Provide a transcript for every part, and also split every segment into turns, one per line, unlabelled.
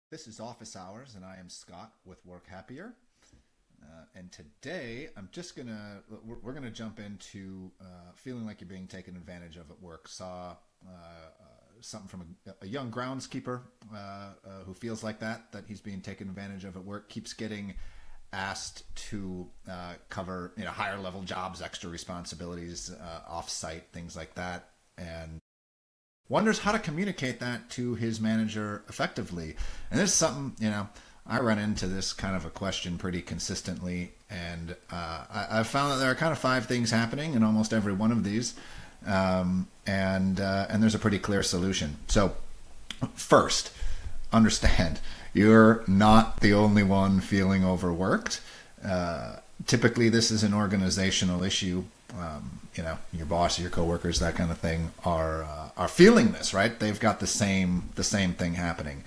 This is Office Hours, and I am Scott with Work Happier. And today, we're gonna jump into feeling like you're being taken advantage of at work. Saw something from a young groundskeeper who feels like that he's being taken advantage of at work. Keeps getting asked to cover higher level jobs, extra responsibilities, off site, things like that, and wonders how to communicate that to his manager effectively. And this is something, I run into this kind of a question pretty consistently. And I've found that there are kind of five things happening in almost every one of these. And there's a pretty clear solution. So, first, understand you're not the only one feeling overworked. Typically, this is an organizational issue. Your boss, your coworkers, that kind of thing are feeling this, right? They've got the same thing happening.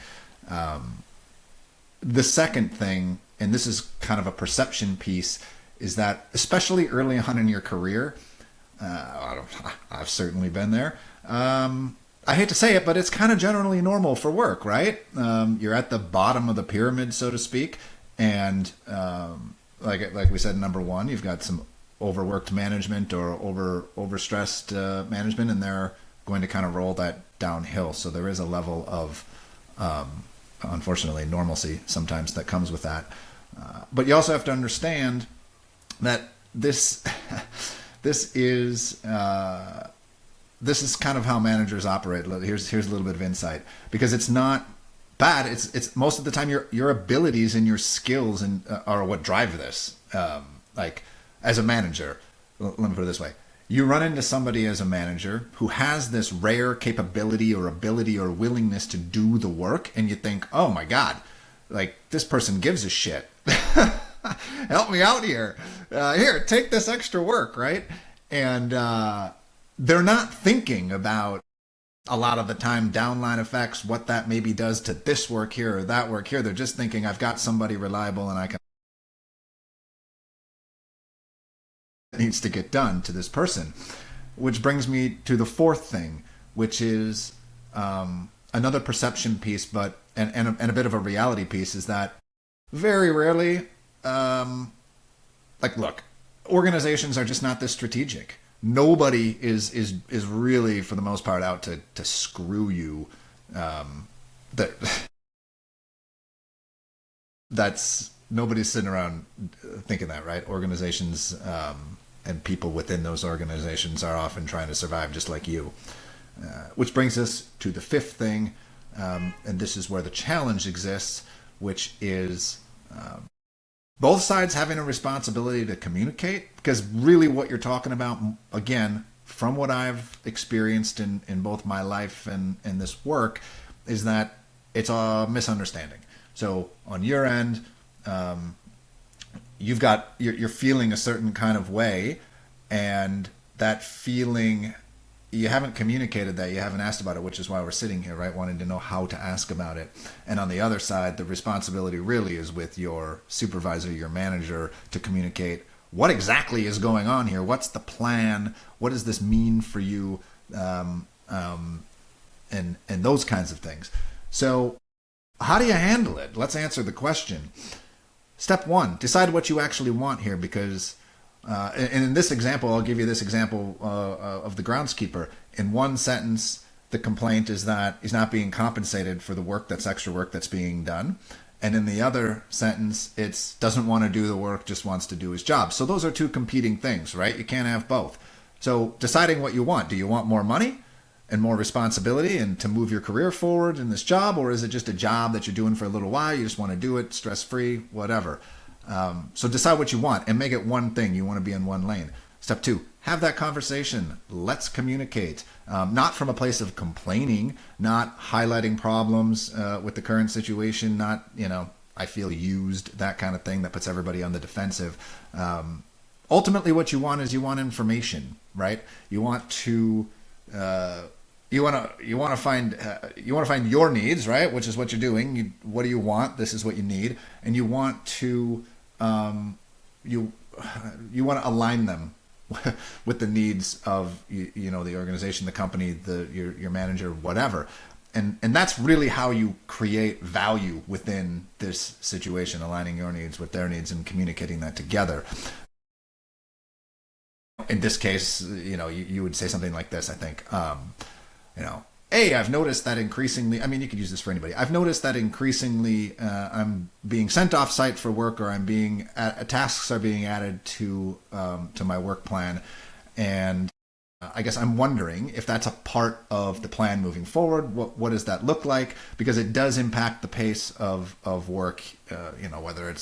The second thing, and this is kind of a perception piece, is that especially early on in your career, I've certainly been there. I hate to say it, but it's kind of generally normal for work, right? You're at the bottom of the pyramid, so to speak, and like we said, number one, you've got some overworked management or overstressed management, and they're going to kind of roll that downhill. So there is a level of, unfortunately, normalcy sometimes that comes with that. But you also have to understand that this this is this is kind of how managers operate. Here's a little bit of insight, because it's not bad. It's most of the time your abilities and your skills are what drive this. Like, as a manager, let me put it this way. You run into somebody as a manager who has this rare capability or ability or willingness to do the work, and you think, oh my God, like, this person gives a shit. Help me out here. Here, take this extra work, right? And they're not thinking about, a lot of the time, downline effects, what that maybe does to this work here or that work here. They're just thinking, I've got somebody reliable and I can needs to get done to this person. Which brings me to the fourth thing, which is another perception piece, but and a bit of a reality piece, is that very rarely, look, organizations are just not this strategic. Nobody is really, for the most part, out to screw you. That that's Nobody's sitting around thinking that, right? Organizations and people within those organizations are often trying to survive just like you. Which brings us to the fifth thing, and this is where the challenge exists, which is both sides having a responsibility to communicate. Because really what you're talking about, again, from what I've experienced in both my life and this work, is that it's a misunderstanding. So on your end, you're feeling a certain kind of way, and that feeling, you haven't communicated that, you haven't asked about it, which is why we're sitting here, right? Wanting to know how to ask about it. And on the other side, the responsibility really is with your supervisor, your manager, to communicate what exactly is going on here. What's the plan? What does this mean for you? And those kinds of things. So how do you handle it? Let's answer the question. Step one, decide what you actually want here, because, and in this example, I'll give you this example of the groundskeeper. In one sentence, the complaint is that he's not being compensated for the work, that's extra work that's being done. And in the other sentence, it's doesn't want to do the work, just wants to do his job. So those are two competing things, right? You can't have both. So deciding what you want. Do you want more money and more responsibility and to move your career forward in this job? Or is it just a job that you're doing for a little while? You just want to do it stress-free, whatever. So decide what you want and make it one thing. You want to be in one lane. Step two, have that conversation. Let's communicate. Not from a place of complaining, not highlighting problems with the current situation, not, I feel used, that kind of thing that puts everybody on the defensive. Ultimately, what you want is you want information, right? You want to you want to find your needs, right? Which is what you're doing. What do you want? This is what you need, and you want to you want to align them with the needs of the organization, the company, your manager, whatever. and that's really how you create value within this situation, aligning your needs with their needs and communicating that together. In this case, you would say something like this, I think. Hey, I've noticed that increasingly, I mean, you could use this for anybody. I've noticed that increasingly I'm being sent off site for work, or tasks are being added to my work plan. And I guess I'm wondering if that's a part of the plan moving forward. What does that look like? Because it does impact the pace of work, whether it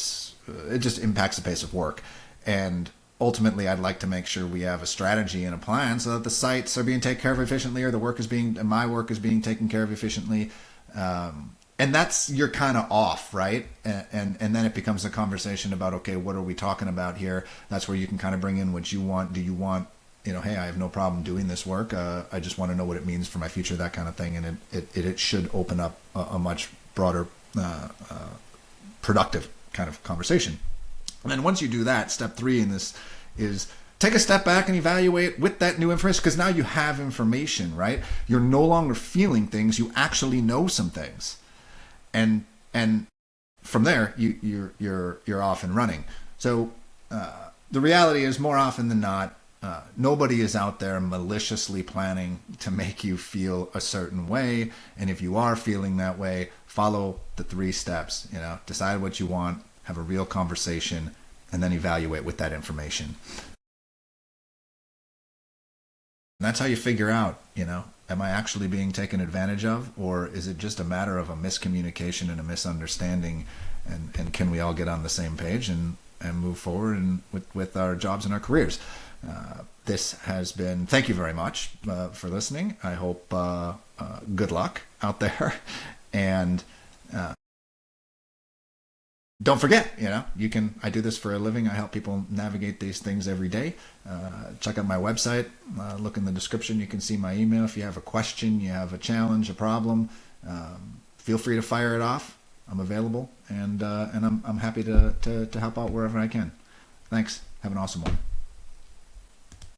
just impacts the pace of work. And ultimately, I'd like to make sure we have a strategy and a plan so that the sites are being taken care of efficiently, or my work is being taken care of efficiently. And that's, you're kind of off, right? And then it becomes a conversation about, okay, what are we talking about here? That's where you can kind of bring in what you want. Do you want, hey, I have no problem doing this work. I just want to know what it means for my future, that kind of thing. And it should open up a much broader, productive kind of conversation. And then once you do that, step 3 in this is take a step back and evaluate with that new information, because now you have information, right? You're no longer feeling things, you actually know some things. And from there, you're off and running. So the reality is, more often than not, nobody is out there maliciously planning to make you feel a certain way. And if you are feeling that way, follow the 3 steps. Decide what you want, have a real conversation, and then evaluate with that information. And that's how you figure out, am I actually being taken advantage of, or is it just a matter of a miscommunication and a misunderstanding, and can we all get on the same page and move forward with our jobs and our careers? This has been, thank you very much for listening. I hope good luck out there. And don't forget, I do this for a living. I help people navigate these things every day. Check out my website, look in the description. You can see my email. If you have a question, you have a challenge, a problem, feel free to fire it off. I'm available, and I'm happy to help out wherever I can. Thanks. Have an awesome one.